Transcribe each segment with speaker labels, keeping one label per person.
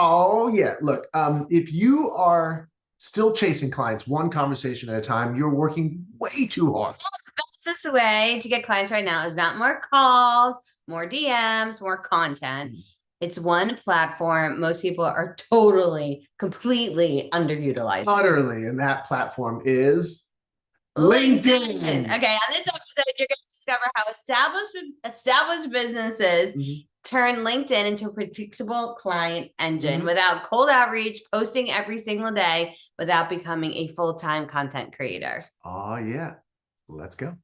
Speaker 1: Oh yeah. Look, if you are still chasing clients one conversation at a time, you're working way too hard.
Speaker 2: Fastest way to get clients right now is not more calls, more DMs, more content. It's one platform. Most people are totally, completely underutilized.
Speaker 1: Utterly, and that platform is
Speaker 2: LinkedIn.
Speaker 1: LinkedIn.
Speaker 2: Okay, on this episode, you're going to discover how established businesses turn LinkedIn into a predictable client engine without cold outreach, posting every single day, without becoming a full-time content creator.
Speaker 1: Oh yeah, let's go.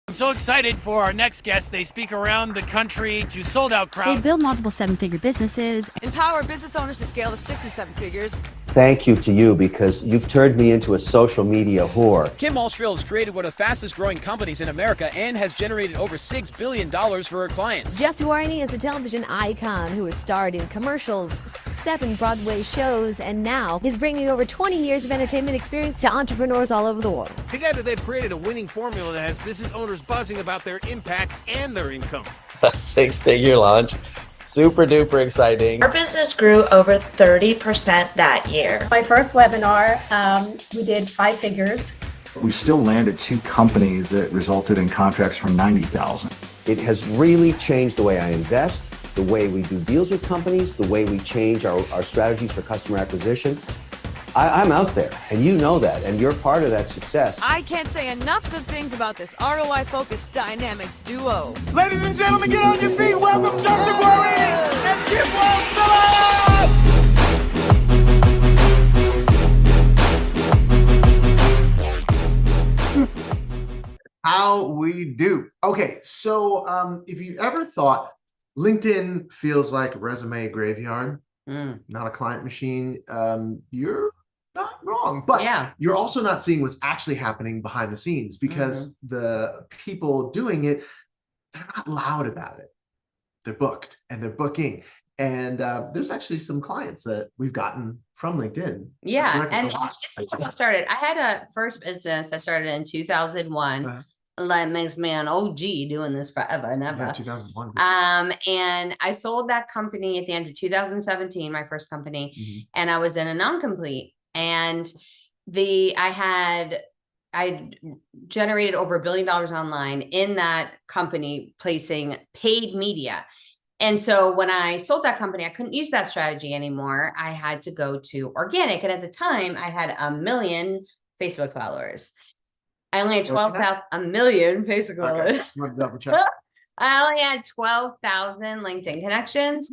Speaker 3: I'm so excited for our next guest. They speak around the country to sold-out crowds.
Speaker 4: They build multiple seven-figure businesses.
Speaker 5: Empower business owners to scale to 6 and 7 figures.
Speaker 6: Thank you to you because you've turned me into a social media whore.
Speaker 7: Kim Walshfield has created one of the fastest growing companies in America and has generated over $6 billion for her clients.
Speaker 8: Jess Duarney is a television icon who has starred in commercials, 7 Broadway shows, and now is bringing over 20 years of entertainment experience to entrepreneurs all over the world.
Speaker 9: Together, they've created a winning formula that has business owners buzzing about their impact and their income.
Speaker 10: A 6-figure launch. Super duper exciting.
Speaker 11: Our business grew over 30% that year.
Speaker 12: My first webinar, we did 5 figures.
Speaker 13: We still landed 2 companies that resulted in contracts for $90,000.
Speaker 6: It has really changed the way I invest, the way we do deals with companies, the way we change our strategies for customer acquisition. I'm out there, and you know that, and you're part of that success.
Speaker 5: I can't say enough good things about this ROI-focused dynamic duo.
Speaker 9: Ladies and gentlemen, get on your feet. Welcome Jess Duarney and Kim Walshfield.
Speaker 1: How we do. Okay, so if you ever thought LinkedIn feels like resume graveyard, not a client machine, you're not wrong, but you're also not seeing what's actually happening behind the scenes because the people doing it, they're not loud about it. They're booked and they're booking. And there's actually some clients that we've gotten from LinkedIn.
Speaker 2: Yeah, and this is how I started. I had a first business I started in 2001. That makes me an OG doing this forever and ever.
Speaker 1: Yeah, 2001.
Speaker 2: And I sold that company at the end of 2017, my first company, and I was in a non-complete. And I generated over $1 billion online in that company, placing paid media. And so when I sold that company, I couldn't use that strategy anymore. I had to go to organic. And at the time, I had 1 million Facebook followers. I only had 1 million Facebook followers. I only had 12,000 LinkedIn connections,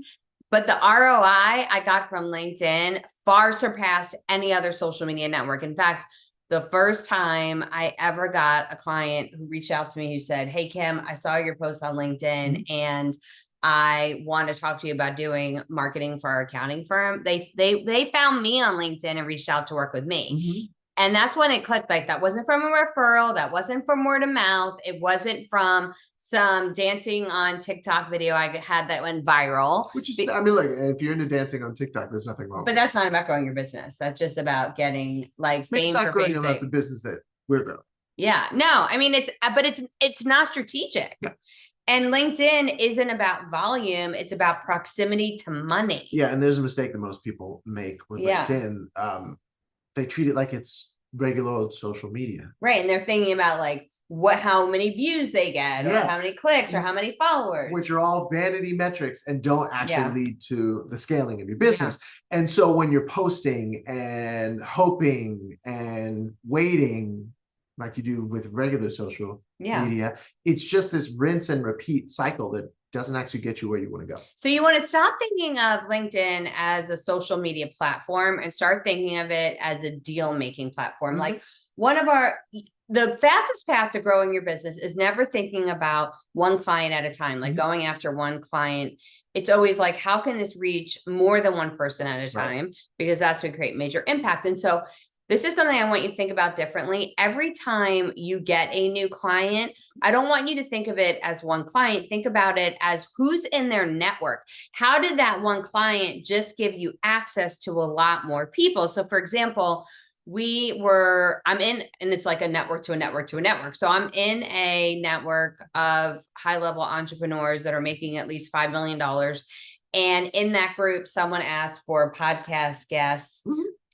Speaker 2: but the ROI I got from LinkedIn far surpassed any other social media network. In fact, the first time I ever got a client who reached out to me who said, "Hey, Kim, I saw your post on LinkedIn and I want to talk to you about doing marketing for our accounting firm." They found me on LinkedIn and reached out to work with me. And that's when it clicked. Like, that wasn't from a referral. That wasn't from word of mouth. It wasn't from some dancing on TikTok video I had that went viral.
Speaker 1: Which is, I mean, look, if you're into dancing on TikTok, there's nothing wrong.
Speaker 2: But that's not about growing your business. That's just about getting like fame for
Speaker 1: growing about the business that we're growing.
Speaker 2: Yeah, no, I mean, it's not strategic. No. And LinkedIn isn't about volume. It's about proximity to money.
Speaker 1: Yeah. And there's a mistake that most people make with LinkedIn. They treat it like it's regular old social media.
Speaker 2: Right. And they're thinking about like how many views they get or how many clicks or how many followers.
Speaker 1: Which are all vanity metrics and don't actually lead to the scaling of your business. And so when you're posting and hoping and waiting like you do with regular social media, it's just this rinse and repeat cycle that doesn't actually get you where you want to go.
Speaker 2: So you want to stop thinking of LinkedIn as a social media platform and start thinking of it as a deal-making platform. Like the fastest path to growing your business is never thinking about one client at a time, like going after one client. It's always like, how can this reach more than one person at a time? Because that's going to create major impact. And so this is something I want you to think about differently. Every time you get a new client, I don't want you to think of it as one client. Think about it as who's in their network. How did that one client just give you access to a lot more people? So for example, I'm in, and it's like a network to a network to a network. So I'm in a network of high level entrepreneurs that are making at least $5 million. And in that group, someone asked for podcast guests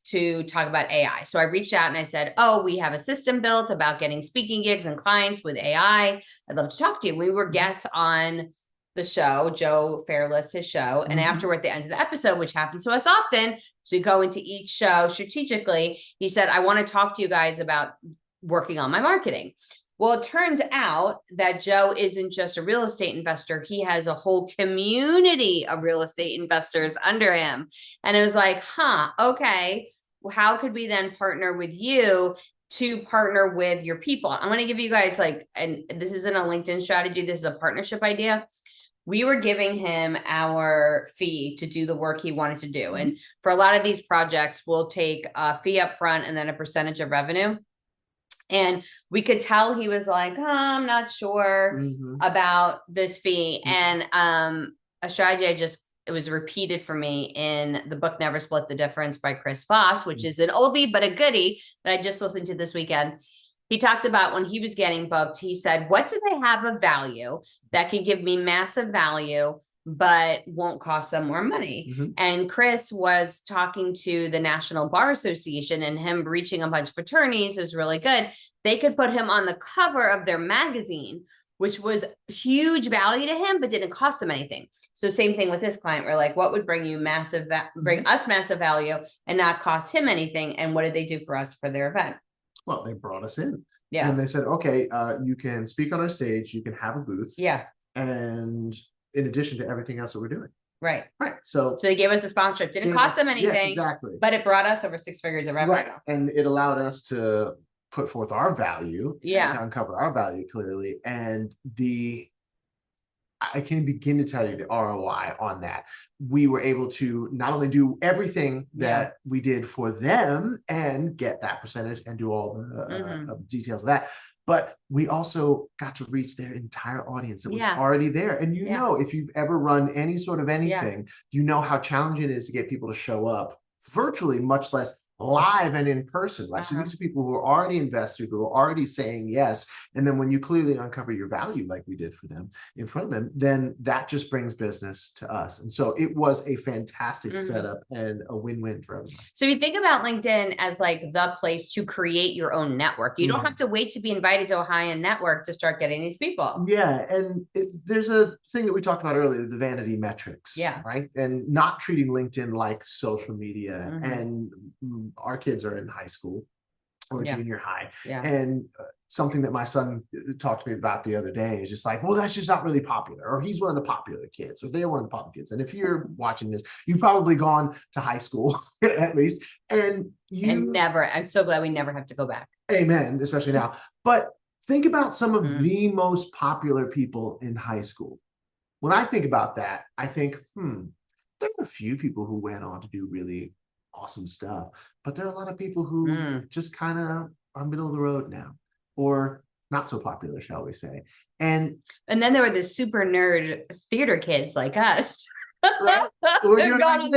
Speaker 2: to talk about AI. So I reached out and I said, oh, we have a system built about getting speaking gigs and clients with AI. I'd love to talk to you. We were guests on the show, Joe Fairless, his show. And after, at the end of the episode, which happens to us often, so we go into each show strategically, he said, I want to talk to you guys about working on my marketing. Well, it turns out that Joe isn't just a real estate investor. He has a whole community of real estate investors under him. And it was like, okay, well, how could we then partner with you to partner with your people? I'm going to give you guys and this isn't a LinkedIn strategy. This is a partnership idea. We were giving him our fee to do the work he wanted to do. And for a lot of these projects, we'll take a fee up front and then a percentage of revenue. And we could tell he was like, I'm not sure about this fee. And a strategy it was repeated for me in the book, Never Split the Difference by Chris Voss, which is an oldie, but a goodie that I just listened to this weekend. He talked about when he was getting booked, he said, what do they have of value that can give me massive value, but won't cost them more money? And Chris was talking to the National Bar Association, and him reaching a bunch of attorneys is really good. They could put him on the cover of their magazine, which was huge value to him, but didn't cost him anything. So same thing with this client. We're like, what would bring you bring us massive value and not cost him anything? And what did they do for us for their event?
Speaker 1: Well, they brought us in.
Speaker 2: Yeah.
Speaker 1: And they said, okay, you can speak on our stage, you can have a booth.
Speaker 2: Yeah.
Speaker 1: And in addition to everything else that we're doing.
Speaker 2: Right.
Speaker 1: Right. So
Speaker 2: they gave us a sponsorship. Didn't cost them anything.
Speaker 1: Yes, exactly.
Speaker 2: But it brought us over 6 figures of revenue.
Speaker 1: Right. And it allowed us to put forth our value.
Speaker 2: Yeah.
Speaker 1: To uncover our value clearly. And I can't begin to tell you the ROI on that. We were able to not only do everything that we did for them and get that percentage and do all the details of that, but we also got to reach their entire audience that was already there. And you know, if you've ever run any sort of anything, you know how challenging it is to get people to show up virtually, much less live and in person, right? So these are people who are already invested, who are already saying yes. And then when you clearly uncover your value, like we did for them in front of them, then that just brings business to us. And so it was a fantastic setup and a win-win for everyone.
Speaker 2: So you think about LinkedIn as like the place to create your own network. You don't have to wait to be invited to a high-end network to start getting these people.
Speaker 1: Yeah. And there's a thing that we talked about earlier, the vanity metrics, right? And not treating LinkedIn like social media. And our kids are in high school or junior high. And something that my son talked to me about the other day is just like, well, that's just not really popular, or he's one of the popular kids, or they're one of the popular kids. And if you're watching this, you've probably gone to high school at least. And
Speaker 2: I'm so glad we never have to go back.
Speaker 1: Amen, especially now. But think about some of the most popular people in high school. When I think about that, I think, there are a few people who went on to do really awesome stuff, but there are a lot of people who just kind of are middle of the road now, or not so popular, shall we say. And
Speaker 2: then there were the super nerd theater kids like us.
Speaker 1: Right? Or right,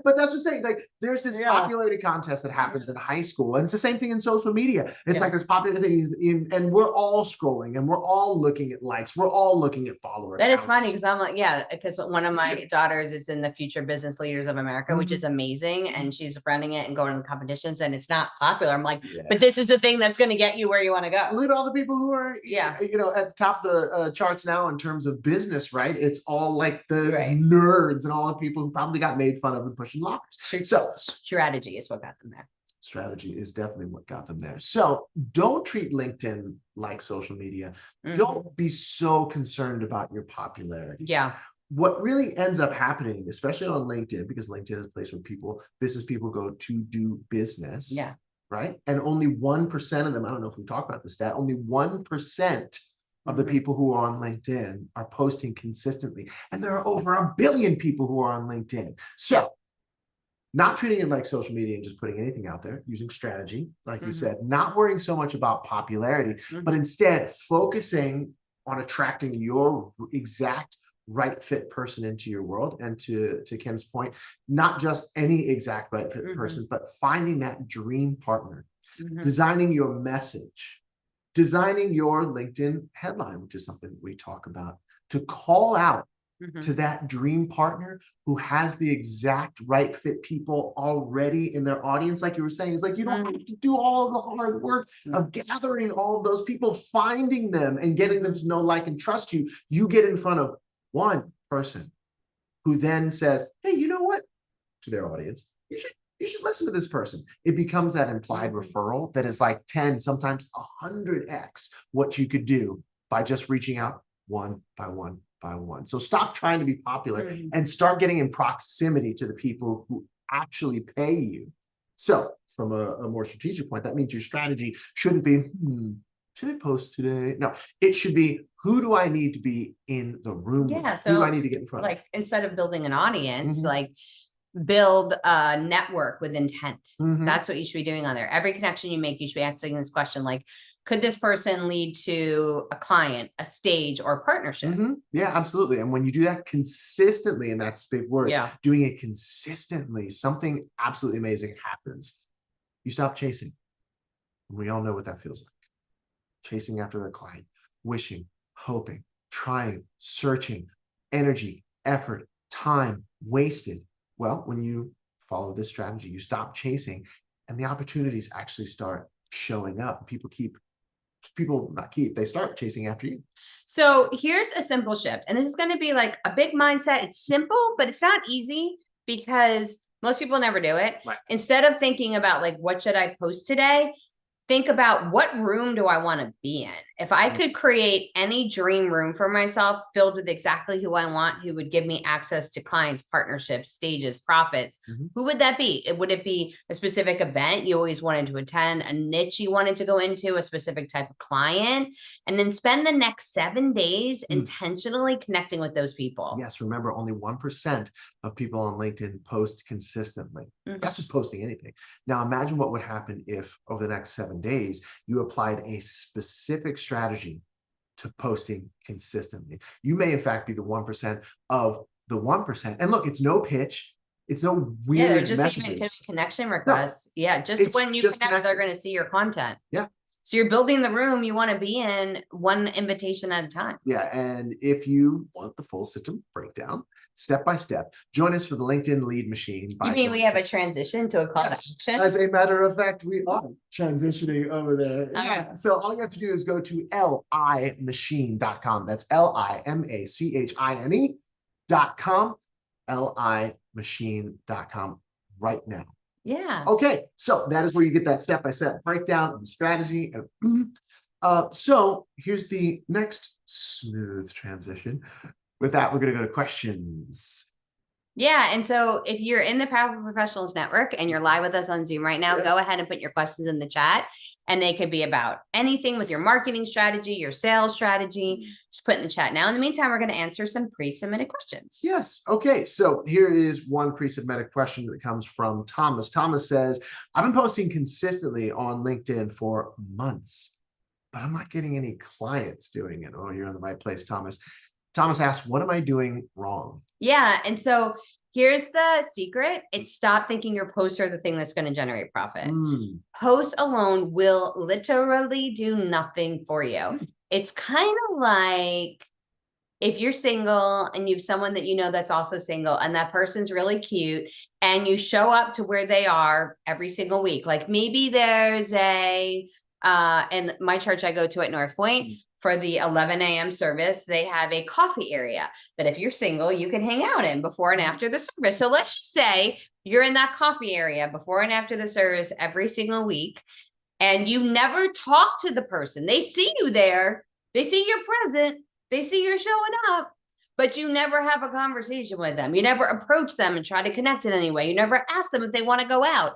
Speaker 1: but that's just saying, like, there's this popularity contest that happens in high school, and it's the same thing in social media. It's like this popular thing and we're all scrolling and we're all looking at likes, we're all looking at followers.
Speaker 2: That is funny because I'm like, because one of my daughters is in the Future Business Leaders of America, which is amazing, and she's running it and going to the competitions, and it's not popular. I'm like, but this is the thing that's going to get you where you want to go.
Speaker 1: Look at all the people who are you know, at the top of the charts now in terms of business, right? It's all like the nerds and all the people who probably got made fun of and pushing lockers. So
Speaker 2: strategy is what got them there.
Speaker 1: Strategy is definitely what got them there. So don't treat LinkedIn like social media. Don't be so concerned about your popularity. What really ends up happening, especially on LinkedIn, because LinkedIn is a place where business people go to do business. Right. And only 1% of them, I don't know if we talked about the stat, only 1% of the people who are on LinkedIn are posting consistently. And there are over 1 billion people who are on LinkedIn. So not treating it like social media and just putting anything out there, using strategy, like you said, not worrying so much about popularity, but instead focusing on attracting your exact right fit person into your world. And to Kim's point, not just any exact right fit person, but finding that dream partner, designing your message, designing your LinkedIn headline, which is something we talk about, to call out to that dream partner who has the exact right fit people already in their audience. Like you were saying, it's like, you don't have to do all of the hard work of gathering all of those people, finding them and getting them to know, like, and trust you. You get in front of one person who then says, hey, you know what, to their audience, you should listen to this person. It becomes that implied referral that is like 10, sometimes 100x what you could do by just reaching out one by one by one. So stop trying to be popular and start getting in proximity to the people who actually pay you. So from a more strategic point, that means your strategy shouldn't be, should I post today? No, it should be, who do I need to be in the room with?
Speaker 2: Yeah,
Speaker 1: Who do
Speaker 2: so
Speaker 1: I need to get in front of?
Speaker 2: like instead of building an audience, like build a network with intent. That's what you should be doing on there. Every connection you make, you should be asking this question, like, could this person lead to a client, a stage, or a partnership?
Speaker 1: Yeah, absolutely. And when you do that consistently, and that's a big word, doing it consistently, something absolutely amazing happens. You stop chasing. We all know what that feels like. Chasing after the client, wishing, hoping, trying, searching, energy, effort, time wasted. Well, when you follow this strategy, you stop chasing and the opportunities actually start showing up. They start chasing after you.
Speaker 2: So here's a simple shift. And this is going to be like a big mindset. It's simple, but it's not easy because most people never do it. Instead of thinking about like, what should I post today? Think about, what room do I want to be in? If I could create any dream room for myself filled with exactly who I want, who would give me access to clients, partnerships, stages, profits, who would that be? Would it be a specific event you always wanted to attend, a niche you wanted to go into, a specific type of client, and then spend the next 7 days intentionally connecting with those people?
Speaker 1: Yes, remember, only 1% of people on LinkedIn post consistently. That's just posting anything. Now imagine what would happen if over the next 7 days, you applied a specific strategy to posting consistently. You may in fact be the 1% of the 1%. And look, it's no pitch. It's no weird
Speaker 2: they're just
Speaker 1: messages.
Speaker 2: Connection requests. Just when you connect, they're going to see your content. So you're building the room you want to be in, one invitation at a time.
Speaker 1: And if you want the full system breakdown, step by step, join us for the LinkedIn Lead Machine.
Speaker 2: You mean we have a transition to a call to action?
Speaker 1: As a matter of fact, we are transitioning over there. So all you have to do is go to limachine.com. That's LIMACHINE.com, limachine.com right now. Okay, so that is where you get that step-by-step breakdown and strategy. So here's the next smooth transition. With that, we're going to go to questions.
Speaker 2: And so if you're in the Powerful Professionals Network and you're live with us on Zoom right now, go ahead and put your questions in the chat. And they could be about anything with your marketing strategy, your sales strategy. Just put in the chat now. In the meantime, we're going to answer some pre-submitted questions.
Speaker 1: Yes. Okay. So here is one pre-submitted question that comes from Thomas. Thomas says, I've been posting consistently on LinkedIn for months, but I'm not getting any clients doing it. Oh, you're in the right place, Thomas. Thomas asks, what am I doing wrong?
Speaker 2: And so here's the secret. It's stop thinking your posts are the thing that's going to generate profit. Posts alone will literally do nothing for you. It's kind of like if you're single and you have someone that you know that's also single and that person's really cute and you show up to where they are every single week. Like maybe there's in my church I go to at North Point, for the 11 a.m. service, they have a coffee area that if you're single, you can hang out in before and after the service. So let's just say you're in that coffee area before and after the service every single week, and you never talk to the person. They see you there. They see you're present. They see you're showing up, but you never have a conversation with them. You never approach them and try to connect in any way. You never ask them if they want to go out.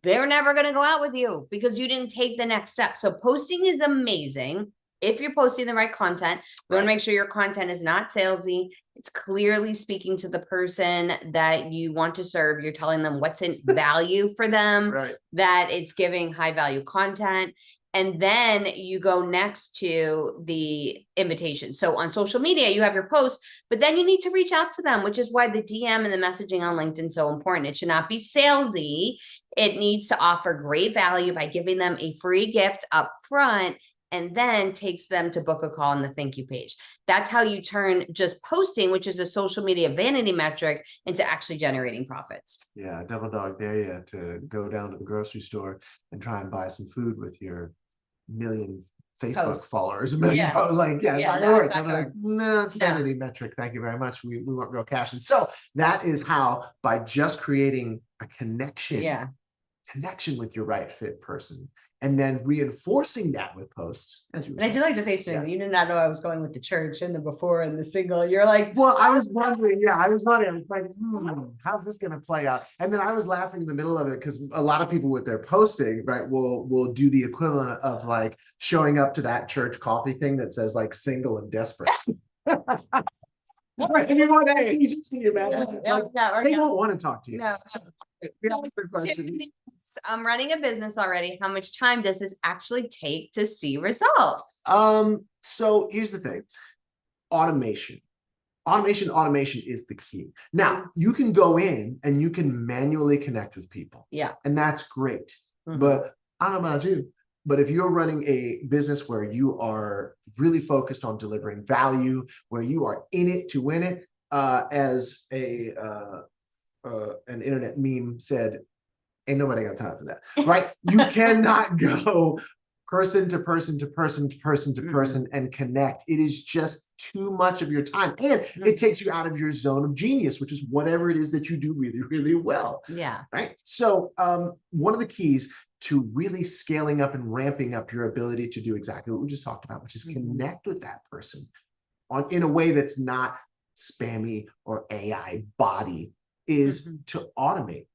Speaker 2: They're never going to go out with you because you didn't take the next step. So posting is amazing. If you're posting the right content, you want to make sure your content is not salesy. It's clearly speaking to the person that you want to serve. You're telling them what's in value for them, that it's giving high value content. And then you go next to the invitation. So on social media, you have your posts, but then you need to reach out to them, which is why the DM and the messaging on LinkedIn is so important. It should not be salesy. It needs to offer great value by giving them a free gift up front, and then takes them to book a call on the thank you page. That's how you turn just posting, which is a social media vanity metric, into actually generating profits.
Speaker 1: Yeah, devil dog dare you to go down to the grocery store and try and buy some food with your million Facebook
Speaker 2: Posts.
Speaker 1: followers. A million
Speaker 2: Yeah.
Speaker 1: posts. Like, yeah, it's
Speaker 2: Yeah,
Speaker 1: not
Speaker 2: no,
Speaker 1: gonna work.
Speaker 2: it's not
Speaker 1: I'm
Speaker 2: gonna
Speaker 1: like, no, it's a
Speaker 2: No.
Speaker 1: vanity metric. Thank you very much. We want real cash. And so that is how, by just creating a connection with your right fit person, and then reinforcing that with posts, as you were
Speaker 2: And I do
Speaker 1: saying.
Speaker 2: like the face thing. You did not know I was going with the church and the before and the single. You're like,
Speaker 1: Well, I was wondering, I was like, how's this gonna play out? And then I was laughing in the middle of it because a lot of people with their posting, right, will do the equivalent of like showing up to that church coffee thing that says like single and desperate. Right, and you're like, hey, you just see, man. They won't want to talk to you.
Speaker 2: No.
Speaker 1: So, the other question-
Speaker 2: I'm running a business already. How much time does this actually take to see results?
Speaker 1: So here's the thing. Automation is the key. Now, you can go in and you can manually connect with people.
Speaker 2: Yeah.
Speaker 1: And that's great.
Speaker 2: Mhm.
Speaker 1: But I don't know about you, but if you're running a business where you are really focused on delivering value, where you are in it to win it, as an internet meme said, ain't nobody got time for that, right? You cannot go person to person to person to person to person and connect. It is just too much of your time. And it takes you out of your zone of genius, which is whatever it is that you do really, really well.
Speaker 2: Yeah.
Speaker 1: Right. So one of the keys to really scaling up and ramping up your ability to do exactly what we just talked about, which is connect with that person in a way that's not spammy or AI body, is to automate.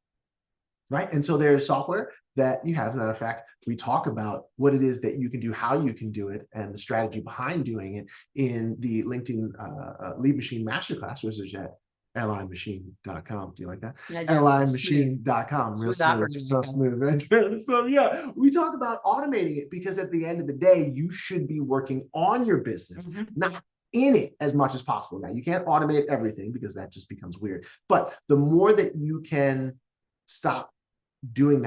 Speaker 1: Right. And so there's software that you have. As a matter of fact, we talk about what it is that you can do, how you can do it, and the strategy behind doing it in the LinkedIn Lead Machine Masterclass, which is at limachine.com. Do you like that?
Speaker 2: Yeah, I do.
Speaker 1: limachine.com. Real smooth, so smooth right there. So yeah, we talk about automating it because at the end of the day, you should be working on your business, not in it as much as possible. Now, you can't automate everything because that just becomes weird. But the more that you can stop doing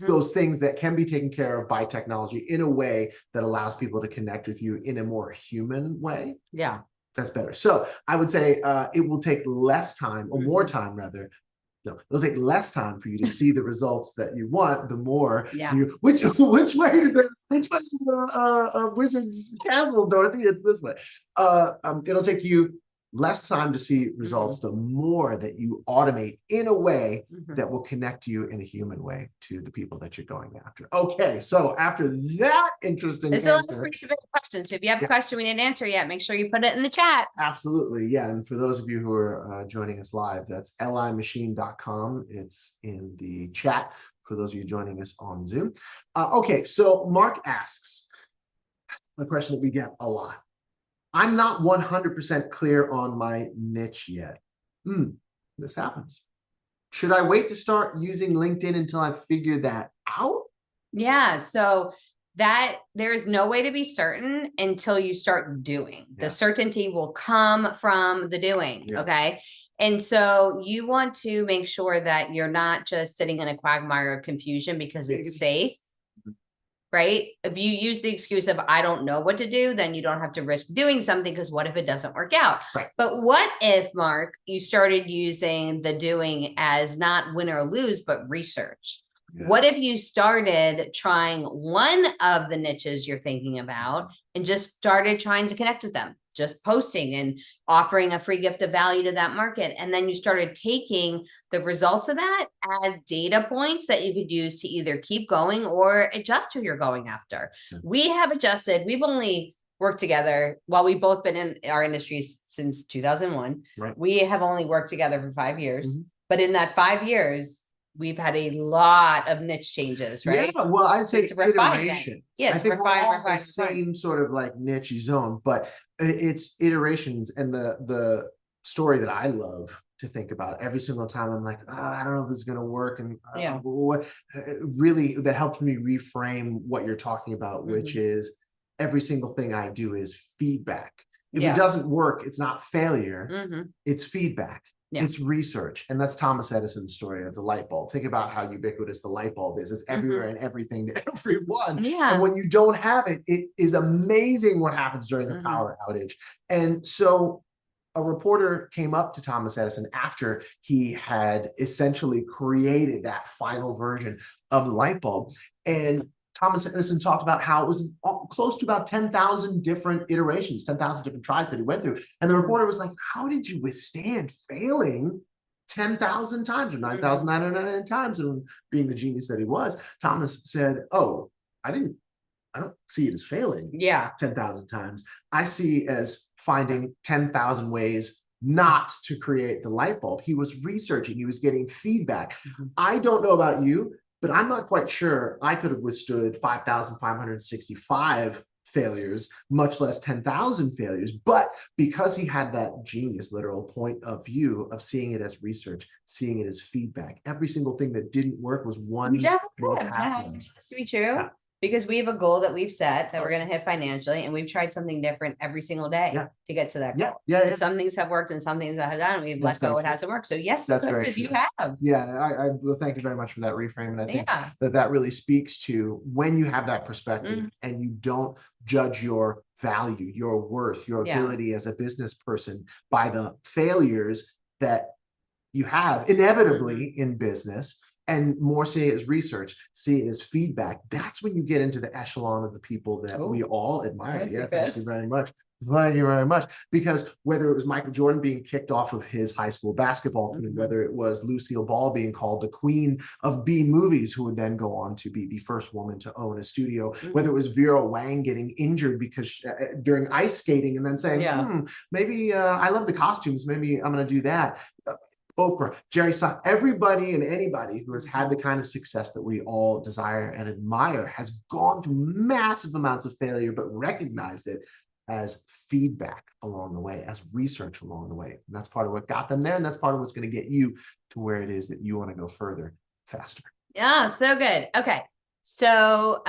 Speaker 1: those things that can be taken care of by technology in a way that allows people to connect with you in a more human way.
Speaker 2: Yeah.
Speaker 1: That's better. So I would say it will take less time, or more time rather. No, it'll take less time for you to see the results that you want. The more you, which way did the Wizard's Castle, Dorothy? It's this way. It'll take you less time to see results, the more that you automate in a way that will connect you in a human way to the people that you're going after. Okay, so after that interesting
Speaker 2: This is a pretty submitted question. So if you have a question we didn't answer yet, make sure you put it in the chat.
Speaker 1: Absolutely, yeah. And for those of you who are joining us live, that's limachine.com. It's in the chat for those of you joining us on Zoom. Okay, so Mark asks a question that we get a lot. I'm not 100% clear on my niche yet. This happens. Should I wait to start using LinkedIn until I figure that out?
Speaker 2: Yeah, so that there's no way to be certain until you start doing. The certainty will come from the doing. Okay. And so you want to make sure that you're not just sitting in a quagmire of confusion because it's safe. Right? If you use the excuse of, I don't know what to do, then you don't have to risk doing something, because what if it doesn't work out?
Speaker 1: Right.
Speaker 2: But what if, Mark, you started using the doing as not win or lose, but research? What if you started trying one of the niches you're thinking about and just started trying to connect with them? Just posting and offering a free gift of value to that market. And then you started taking the results of that as data points that you could use to either keep going or adjust who you're going after. We have adjusted. We've only worked together while we've both been in our industries since 2001.
Speaker 1: Right.
Speaker 2: We have only worked together for 5 years, but in that 5 years, we've had a lot of niche changes, right?
Speaker 1: Yeah, well, I'd say
Speaker 2: It's refinement.
Speaker 1: iteration.
Speaker 2: Yeah,
Speaker 1: I
Speaker 2: it's
Speaker 1: think we're
Speaker 2: refine,
Speaker 1: all
Speaker 2: refine,
Speaker 1: the same sort of like niche zone, but it's iterations. And the story that I love to think about. Every single time I'm like, oh, I don't know if this is going to work. And
Speaker 2: Yeah.
Speaker 1: really, that helps me reframe what you're talking about, which
Speaker 2: Mm-hmm.
Speaker 1: is every single thing I do is feedback. If
Speaker 2: Yeah.
Speaker 1: it doesn't work, it's not failure,
Speaker 2: Mm-hmm.
Speaker 1: it's feedback.
Speaker 2: Yeah.
Speaker 1: It's research. And that's Thomas Edison's story of the light bulb. Think about how ubiquitous the light bulb is. It's everywhere and everything to everyone.
Speaker 2: Mm-hmm. Yeah.
Speaker 1: And when you don't have it, it is amazing what happens during the
Speaker 2: Mhm.
Speaker 1: power outage. And so a reporter came up to Thomas Edison after he had essentially created that final version of the light bulb. And Thomas Edison talked about how it was close to about 10,000 different iterations, 10,000 different tries that he went through. And the reporter was like, how did you withstand failing 10,000 times or 9,999 times? And being the genius that he was, Thomas said, oh, I don't see it as failing
Speaker 2: Yeah.
Speaker 1: 10,000 times. I see as finding 10,000 ways not to create the light bulb. He was researching, he was getting feedback. I don't know about you, but I'm not quite sure I could have withstood 5,565 failures, much less 10,000 failures. But because he had that genius, literal point of view of seeing it as research, seeing it as feedback, every single thing that didn't work was one
Speaker 2: You definitely
Speaker 1: more
Speaker 2: could. I
Speaker 1: pathway.
Speaker 2: know this to be true.
Speaker 1: Yeah.
Speaker 2: Because we have a goal that we've set that we're going to hit financially, and we've tried something different every single day
Speaker 1: Yeah.
Speaker 2: to get to that
Speaker 1: Yeah,
Speaker 2: goal.
Speaker 1: yeah,
Speaker 2: And
Speaker 1: yeah.
Speaker 2: some things have worked and some things that have done, and we've
Speaker 1: That's
Speaker 2: let go
Speaker 1: very
Speaker 2: what
Speaker 1: true.
Speaker 2: hasn't worked. So yes,
Speaker 1: That's
Speaker 2: you could,
Speaker 1: very
Speaker 2: because you
Speaker 1: true.
Speaker 2: have.
Speaker 1: Yeah, I well, thank you very much for that reframe. And I think
Speaker 2: Yeah.
Speaker 1: that really speaks to when you have that perspective
Speaker 2: Mm.
Speaker 1: and you don't judge your value, your worth, your
Speaker 2: Yeah.
Speaker 1: ability as a business person by the failures that you have inevitably
Speaker 2: Mm-hmm.
Speaker 1: in business, and more see it as research, see it as feedback. That's when you get into the echelon of the people that we
Speaker 2: Ooh.
Speaker 1: all admire.
Speaker 2: Fancy
Speaker 1: Yeah, thank you
Speaker 2: Chris.
Speaker 1: very much. Thank you very much. Because whether it was Michael Jordan being kicked off of his high school basketball team,
Speaker 2: Mhm.
Speaker 1: whether it was Lucille Ball being called the queen of B movies, who would then go on to be the first woman to own a studio, whether it was Vera Wang getting injured because during ice skating and then saying,
Speaker 2: Yeah.
Speaker 1: maybe I love the costumes, maybe I'm going to do that. Oprah, Jerry Seinfeld, everybody and anybody who has had the kind of success that we all desire and admire has gone through massive amounts of failure, but recognized it as feedback along the way, as research along the way. And that's part of what got them there. And that's part of what's going to get you to where it is that you want to go further, faster.
Speaker 2: Yeah, so good. Okay. So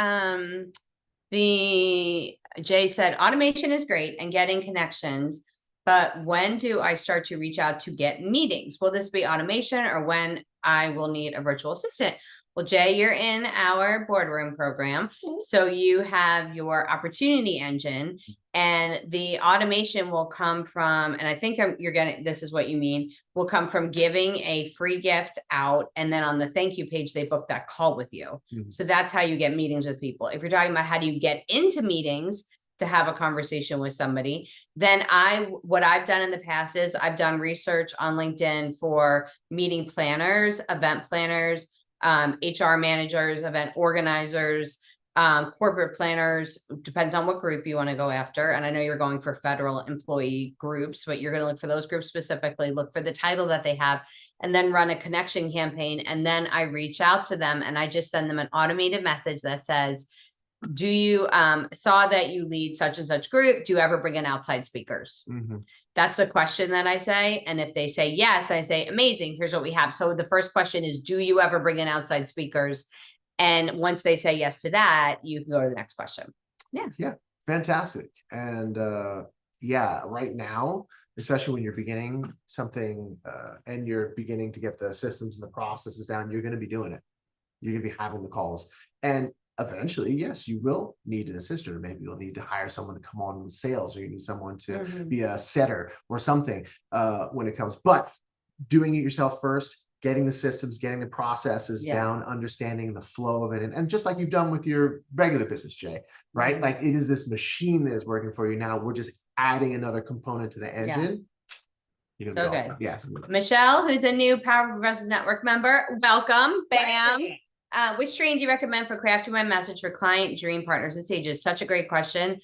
Speaker 2: the Jay said automation is great and getting connections, but when do I start to reach out to get meetings? Will this be automation or when I will need a virtual assistant? Well, Jay, you're in our boardroom program. So you have your opportunity engine, and the automation will come from, and I think you're getting, this is what you mean, will come from giving a free gift out. And then on the thank you page, they book that call with you.
Speaker 1: Mhm.
Speaker 2: So that's how you get meetings with people. If you're talking about how do you get into meetings to have a conversation with somebody, then what I've done in the past is I've done research on LinkedIn for meeting planners, event planners, HR managers, event organizers, corporate planners, depends on what group you want to go after. And I know you're going for federal employee groups, but you're going to look for those groups specifically, look for the title that they have, and then run a connection campaign. And then I reach out to them and I just send them an automated message that says, do you saw that you lead such and such group? Do you ever bring in outside speakers?
Speaker 1: Mhm.
Speaker 2: That's the question that I say. And if they say yes, I say, amazing, here's what we have. So the first question is, do you ever bring in outside speakers? And once they say yes to that, you can go to the next question. Yeah.
Speaker 1: Fantastic. And yeah, right now, especially when you're beginning something and you're beginning to get the systems and the processes down, you're going to be doing it. You're going to be having the calls. And eventually, yes, you will need an assistant, or maybe you'll need to hire someone to come on with sales, or you need someone to
Speaker 2: Mhm.
Speaker 1: be a setter or something when it comes. But doing it yourself first, getting the systems, getting the processes
Speaker 2: Yeah.
Speaker 1: down, understanding the flow of it. And just like you've done with your regular business, Jay, right?
Speaker 2: Mhm.
Speaker 1: Like it is this machine that is working for you now. We're just adding another component to the engine. You're gonna be
Speaker 2: So
Speaker 1: awesome.
Speaker 2: good.
Speaker 1: Yes.
Speaker 2: Michelle, who's a new Power Professionals Network member, welcome. Bam. Which training do you recommend for crafting my message for client, dream partners, and stages? Such a great question.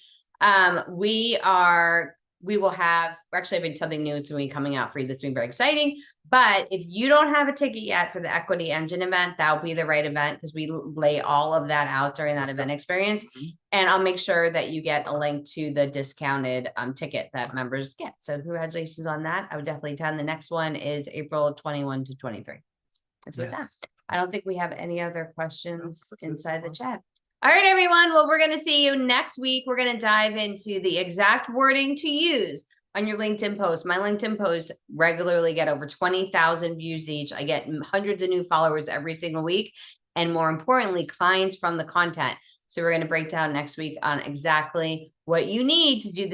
Speaker 2: We are we will have, we're actually having something new. It's going to be coming out for you. That's going to be very exciting. But if you don't have a ticket yet for the Equity Engine event, that'll be the right event because we lay all of that out during that event experience. And I'll make sure that you get a link to the discounted ticket that members get. So congratulations on that. I would definitely attend. The next one is April 21 to 23. That's with that. I don't think we have any other questions inside the chat. All right, everyone. Well, we're going to see you next week. We're going to dive into the exact wording to use on your LinkedIn post. My LinkedIn posts regularly get over 20,000 views each. I get hundreds of new followers every single week. And more importantly, clients from the content. So we're going to break down next week on exactly what you need to do